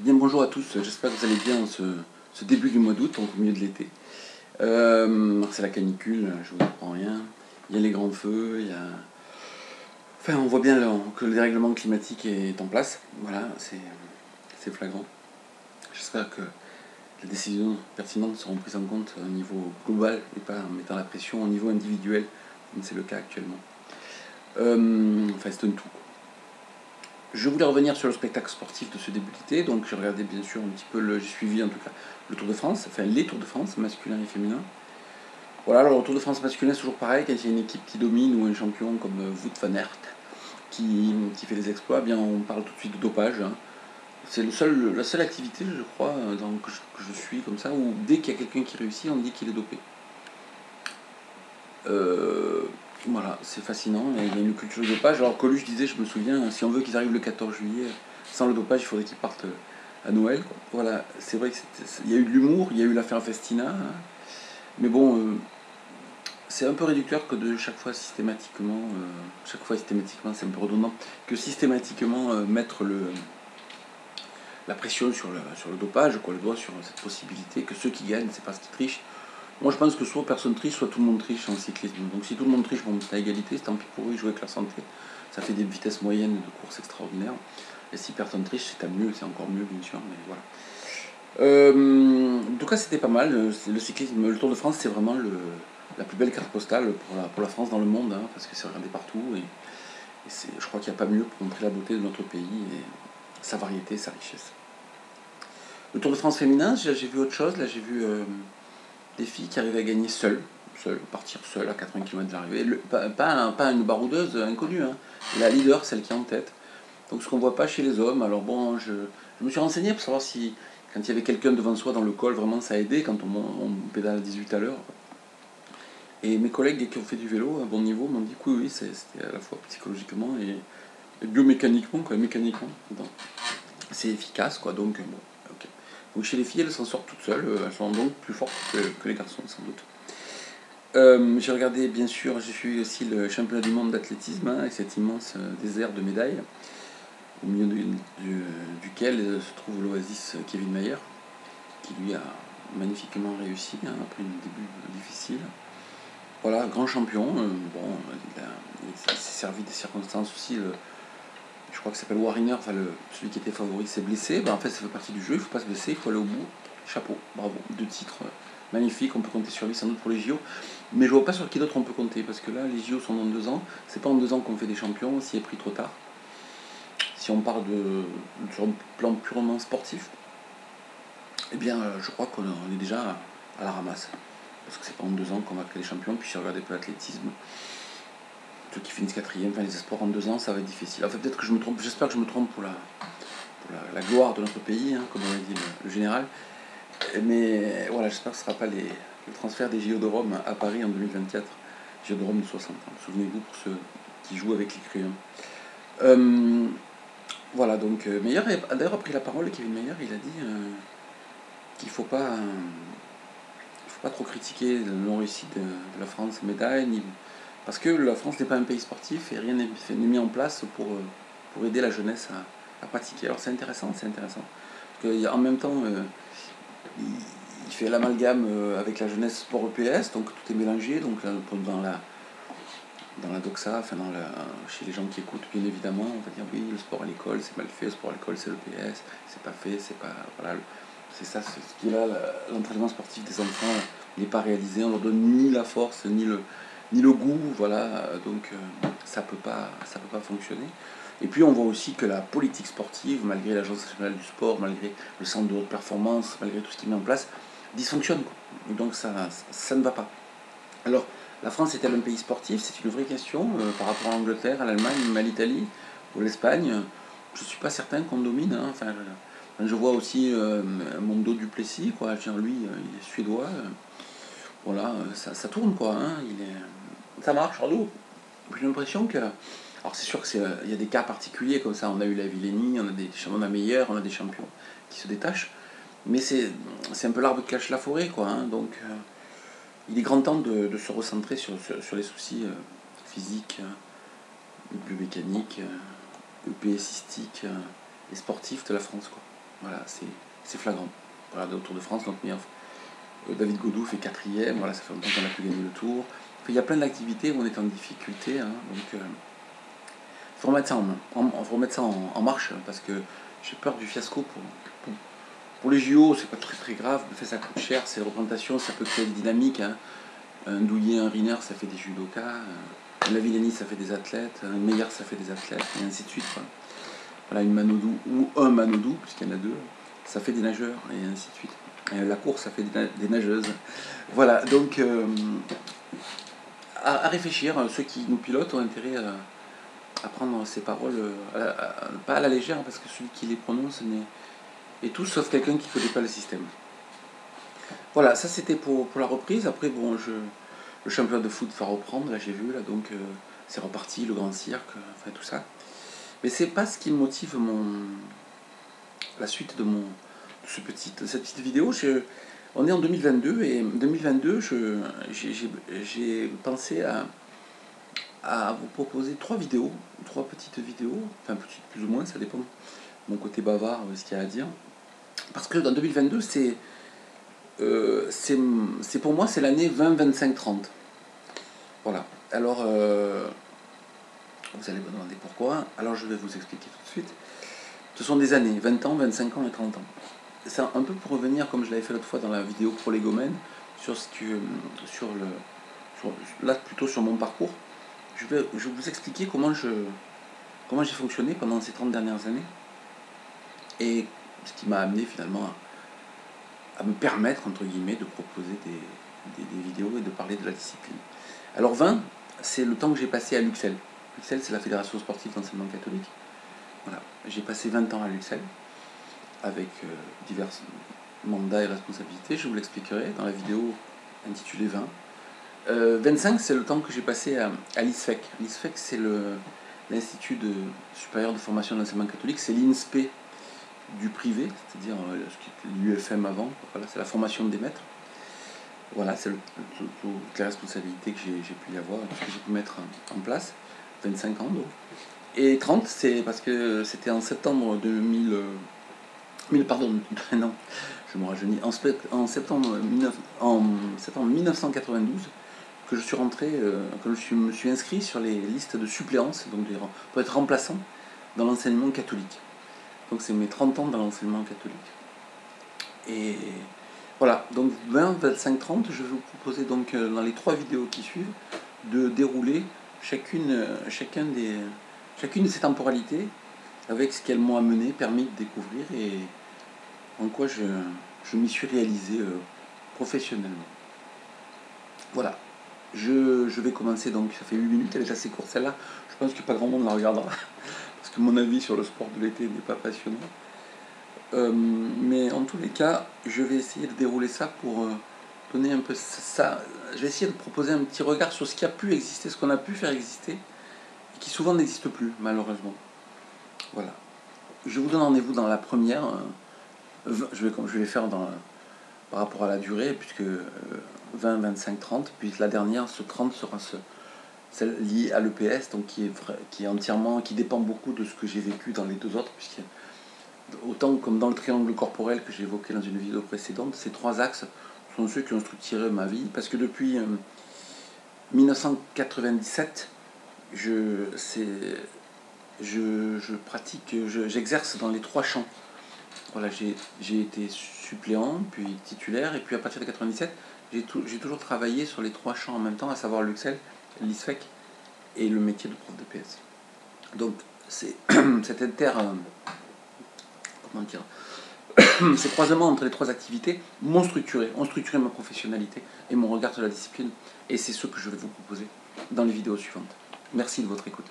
Bien bonjour à tous, j'espère que vous allez bien ce début du mois d'août, donc au milieu de l'été. C'est la canicule, je vous apprends rien. Il y a les grands feux, il y a... Enfin, on voit bien là, que le dérèglement climatique est en place. Voilà, c'est flagrant. J'espère que les décisions pertinentes seront prises en compte au niveau global et pas en mettant la pression au niveau individuel, comme c'est le cas actuellement. Enfin, c'est un tout. Je voulais revenir sur le spectacle sportif de ce début d'été, donc j'ai regardé bien sûr un petit peu, j'ai suivi en tout cas le Tour de France, enfin les Tours de France, masculin et féminin. Voilà, alors le Tour de France masculin c'est toujours pareil, quand il y a une équipe qui domine ou un champion comme Wout van Aert qui fait des exploits, eh bien on parle tout de suite de dopage. Hein. C'est la seule activité, je crois, que je suis comme ça, où dès qu'il y a quelqu'un qui réussit, on dit qu'il est dopé. Euh, voilà, c'est fascinant, il y a une culture de dopage. Alors Coluche disait, je me souviens, si on veut qu'ils arrivent le 14 juillet sans le dopage, il faudrait qu'ils partent à Noël. Quoi. Voilà, c'est vrai qu'il y a eu de l'humour, il y a eu l'affaire Festina, hein. Mais bon, c'est un peu réducteur que de chaque fois systématiquement, c'est un peu redondant, que systématiquement mettre la pression sur le dopage, quoi, le doigt sur cette possibilité que ceux qui gagnent, c'est parce qu'ils trichent. Moi, je pense que soit personne triche, soit tout le monde triche en cyclisme. Donc, si tout le monde triche, bon, c'est à égalité, c'est tant pis pour eux, ils jouent avec leur santé. Ça fait des vitesses moyennes de course extraordinaires. Et si personne triche, c'est à mieux, c'est encore mieux, bien sûr, mais voilà. En tout cas, c'était pas mal. Le cyclisme, le Tour de France, c'est vraiment la plus belle carte postale pour la France dans le monde, hein, parce que c'est regardé partout. Je crois qu'il n'y a pas mieux pour montrer la beauté de notre pays et sa variété, sa richesse. Le Tour de France féminin, j'ai vu autre chose. Là, j'ai vu des filles qui arrivaient à gagner seules, partir seules à 80 km de l'arrivée. Pas une baroudeuse inconnue, hein. La leader, celle qui est en tête. Donc ce qu'on ne voit pas chez les hommes. Alors bon, je me suis renseigné pour savoir si quand il y avait quelqu'un devant soi dans le col, vraiment ça aidait quand on pédale à 18 à l'heure. Et mes collègues qui ont fait du vélo à bon niveau m'ont dit que oui, c'était à la fois psychologiquement et biomécaniquement, quoi, mécaniquement. C'est efficace, quoi, donc bon, ok. Donc chez les filles, elles s'en sortent toutes seules, elles sont donc plus fortes que les garçons, sans doute. J'ai regardé, bien sûr, j'ai suivi aussi le championnat du monde d'athlétisme, hein, avec cet immense désert de médailles, au milieu duquel se trouve l'oasis Kevin Mayer, qui lui a magnifiquement réussi, hein, après un début difficile. Voilà, grand champion, bon, il s'est servi des circonstances aussi, je crois que ça s'appelle Wariner, enfin celui qui était favori s'est blessé, en fait ça fait partie du jeu, il ne faut pas se blesser, il faut aller au bout, chapeau, bravo, 2 titres magnifiques, on peut compter sur lui sans doute pour les JO, mais je vois pas sur qui d'autre on peut compter, parce que là les JO sont dans 2 ans, c'est pas en 2 ans qu'on fait des champions, on s'y est pris trop tard. Si on parle sur un plan purement sportif, eh bien je crois qu'on est déjà à la ramasse, parce que c'est pas en 2 ans qu'on va créer des champions, puis j'ai regardé un peu l'athlétisme, ceux qui finissent quatrième, enfin les espoirs en 2 ans, ça va être difficile. Enfin peut-être que je me trompe, j'espère que je me trompe pour la gloire de notre pays, hein, comme on l'a dit le général. Mais voilà, j'espère que ce ne sera pas le transfert des JO de Rome à Paris en 2024. JO de Rome de 60 ans. Souvenez-vous pour ceux qui jouent avec les crayons. Voilà, donc Meyer a d'ailleurs pris la parole, Kevin Meyer, il a dit qu'il ne faut pas trop critiquer la non-réussite de la France médaille, parce que la France n'est pas un pays sportif et rien n'est mis en place pour aider la jeunesse à pratiquer. Alors c'est intéressant. Parce qu'en même temps, il fait l'amalgame avec la jeunesse sport EPS, donc tout est mélangé, donc dans la doxa, enfin chez les gens qui écoutent, bien évidemment, on va dire oui, le sport à l'école c'est mal fait, le sport à l'école c'est l'EPS, c'est pas fait, c'est pas. Voilà, c'est ça, ce qui est là, l'entraînement sportif des enfants n'est pas réalisé, on leur donne ni la force, ni le goût, voilà, donc ça peut pas fonctionner. Et puis on voit aussi que la politique sportive, malgré l'Agence nationale du sport, malgré le centre de haute performance, malgré tout ce qui est mis en place, dysfonctionne, quoi. Donc ça ne va pas. Alors, la France est-elle un pays sportif? C'est une vraie question par rapport à l'Angleterre, à l'Allemagne, même à l'Italie ou l'Espagne. Je ne suis pas certain qu'on domine. Hein. Enfin, je vois aussi Mondo Duplessis, quoi. Lui, il est suédois. Voilà, ça tourne, quoi. Hein. Ça marche, Arnaud. J'ai l'impression que. Alors, c'est sûr qu'il y a des cas particuliers comme ça. On a eu la Villeni, on a Meyer, on a des champions qui se détachent. Mais c'est un peu l'arbre qui cache la forêt, quoi. Hein. Donc. Il est grand temps de se recentrer sur les soucis physiques, biomécaniques, EPSistiques et sportifs de la France, quoi. Voilà, c'est flagrant. Voilà, le Tour de France, notre meilleur. David Gaudu fait 4e, voilà, ça fait longtemps qu'on a pu gagner le Tour. Enfin, il y a plein d'activités où on est en difficulté, hein, donc faut remettre ça faut remettre ça en marche, hein, parce que j'ai peur du fiasco pour les JO, c'est pas très très grave, le fait ça coûte cher, c'est représentation, ça peut créer des dynamiques, hein. Un Douillet, un Riner, ça fait des judokas, un Lavillenie, ça fait des athlètes, un Meyer, ça fait des athlètes, et ainsi de suite, quoi. Voilà, une Manodou ou un Manodou, puisqu'il y en a deux, ça fait des nageurs, et ainsi de suite. Et la course, ça fait des nageuses. Voilà, donc à réfléchir, ceux qui nous pilotent ont intérêt à prendre ces paroles, pas à la légère, parce que celui qui les prononce est tout sauf quelqu'un qui ne connaît pas le système. Voilà, ça c'était pour la reprise. Après, bon, le championnat de foot va reprendre, là j'ai vu, là, donc c'est reparti, le grand cirque, enfin tout ça. Mais c'est pas ce qui motive la suite de cette petite vidéo. On est en 2022 et 2022, j'ai pensé à vous proposer trois petites vidéos, enfin petites plus ou moins, ça dépend de mon côté bavard, ce qu'il y a à dire. Parce que dans 2022, c'est pour moi, c'est l'année 20, 25, 30. Voilà. Alors, vous allez me demander pourquoi. Alors, je vais vous expliquer tout de suite. Ce sont des années, 20 ans, 25 ans et 30 ans. C'est un peu pour revenir, comme je l'avais fait l'autre fois dans la vidéo prolégomène, là plutôt sur mon parcours. Je vais vous expliquer comment j'ai fonctionné pendant ces 30 dernières années et ce qui m'a amené finalement à me permettre, entre guillemets, de proposer des vidéos et de parler de la discipline. Alors 20, c'est le temps que j'ai passé à l'UXEL. L'UXEL, c'est la Fédération sportive d'enseignement catholique. Voilà. J'ai passé 20 ans à l'UXEL avec divers mandats et responsabilités. Je vous l'expliquerai dans la vidéo intitulée 20. 25, c'est le temps que j'ai passé à l'ISFEC. L'ISFEC, c'est l'Institut supérieur de formation de l'enseignement catholique. C'est l'INSPE du privé, c'est-à-dire ce qui était l'UFM avant. Voilà, c'est la formation des maîtres. Voilà, c'est toutes les responsabilités que j'ai pu y avoir, tout ce que j'ai pu mettre en place. 25 ans donc. Et 30, c'est parce que c'était en septembre non, je me rajeunis. En septembre 1992, que je suis rentré, que je me suis inscrit sur les listes de suppléance, donc pour être remplaçant dans l'enseignement catholique. Donc c'est mes 30 ans dans l'enseignement catholique. Et voilà, donc 20, 25, 30, je vais vous proposer donc dans les trois vidéos qui suivent de dérouler chacune de ces temporalités avec ce qu'elles m'ont amené, permis de découvrir et en quoi je m'y suis réalisé professionnellement. Voilà, je vais commencer donc, ça fait 8 minutes, elle est assez courte celle-là, je pense que pas grand monde la regardera, parce que mon avis sur le sport de l'été n'est pas passionnant. Mais en tous les cas, je vais essayer de dérouler ça pour donner un peu ça. Je vais essayer de proposer un petit regard sur ce qui a pu exister, ce qu'on a pu faire exister, et qui souvent n'existe plus, malheureusement. Voilà. Je vous donne rendez-vous dans la première. Je vais faire par rapport à la durée, puisque 20, 25, 30, puis la dernière, ce 30 sera celle liée à l'EPS, donc qui dépend beaucoup de ce que j'ai vécu dans les deux autres, puisque autant comme dans le triangle corporel que j'ai évoqué dans une vidéo précédente, ces trois axes sont ceux qui ont structuré ma vie, parce que depuis 1997, j'exerce dans les trois champs. Voilà, j'ai été suppléant, puis titulaire, et puis à partir de 97, j'ai toujours travaillé sur les trois champs en même temps, à savoir l'UXEL, l'ISFEC et le métier de prof de PS. Donc, c'est cet ces croisements entre les trois activités ont structuré ma professionnalité et mon regard sur la discipline. Et c'est ce que je vais vous proposer dans les vidéos suivantes. Merci de votre écoute.